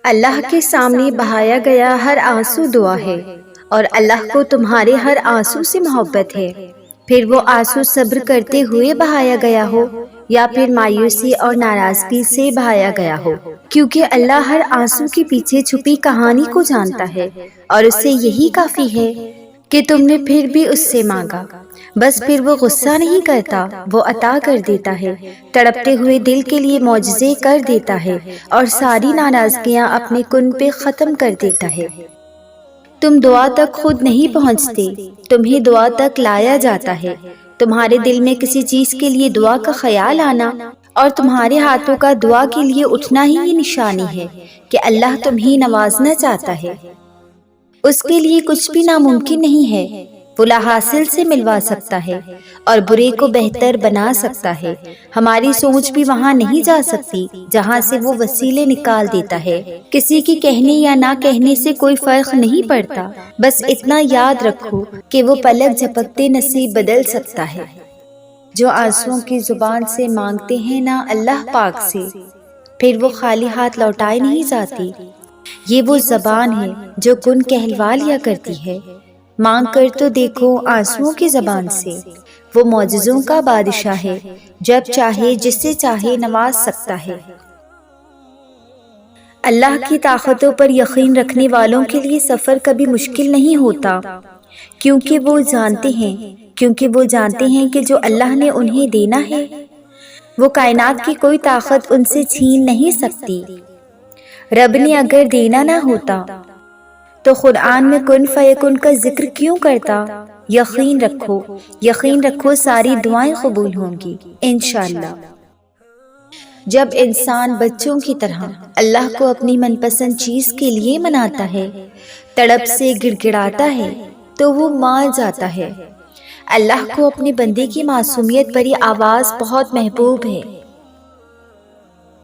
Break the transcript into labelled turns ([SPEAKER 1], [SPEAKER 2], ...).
[SPEAKER 1] اللہ کے سامنے بہایا گیا ہر آنسو دعا ہے، اور اللہ کو تمہارے ہر آنسو سے محبت ہے، پھر وہ آنسو صبر کرتے ہوئے بہایا گیا ہو یا پھر مایوسی اور ناراضگی سے بہایا گیا ہو، کیونکہ اللہ ہر آنسو کے پیچھے چھپی کہانی کو جانتا ہے، اور اس سے یہی کافی ہے کہ تم نے پھر بھی اس سے مانگا، بس پھر وہ غصہ نہیں کرتا، وہ عطا کر دیتا ہے، تڑپتے ہوئے دل کے لیے معجزے کر دیتا ہے، اور ساری ناراضگیاں اپنے کن پہ ختم کر دیتا ہے۔ تم دعا تک خود نہیں پہنچتے، تمہیں دعا تک لایا جاتا ہے۔ تمہارے دل میں کسی چیز کے لیے دعا کا خیال آنا اور تمہارے ہاتھوں کا دعا کے لیے اٹھنا ہی یہ نشانی ہے کہ اللہ تمہیں نوازنا چاہتا ہے۔ اس کے لیے کچھ بھی ناممکن نہیں ہے، وہ لا حاصل سے ملوا سکتا ہے اور برے کو بہتر بنا سکتا ہے۔ ہماری سوچ بھی وہاں نہیں جا سکتی جہاں سے وہ وسیلے نکال دیتا ہے۔ کسی کی کہنے یا نہ کہنے سے کوئی فرق نہیں پڑتا، بس اتنا یاد رکھو کہ وہ پلک جھپکتے نصیب بدل سکتا ہے۔ جو آنسوؤں کی زبان سے مانگتے ہیں نا اللہ پاک سے، پھر وہ خالی ہاتھ لوٹائے نہیں جاتی۔ یہ وہ زبان ہے جو کن کہلوا لیا کرتی ہے۔ مانگ کر تو دیکھو آنسوؤں کی زبان سے، وہ معجزوں کا بادشاہ ہے، جب چاہے جس سے چاہے نواز سکتا ہے۔ اللہ کی طاقتوں پر یقین رکھنے والوں کے لیے سفر کبھی مشکل نہیں ہوتا، کیونکہ وہ جانتے ہیں کہ جو اللہ نے انہیں دینا ہے وہ کائنات کی کوئی طاقت ان سے چھین نہیں سکتی۔ رب نے اگر دینا نہ ہوتا تو قرآن میں کن فیکن کا ذکر کیوں کرتا؟ یقین رکھو ساری دعائیں قبول ہوں گی انشاءاللہ۔ جب انسان بچوں کی طرح اللہ کو اپنی من پسند چیز کے لیے مناتا ہے، تڑپ سے گڑ گڑاتا ہے، تو وہ مان جاتا ہے۔ اللہ کو اپنے بندے کی معصومیت بھری آواز بہت محبوب ہے۔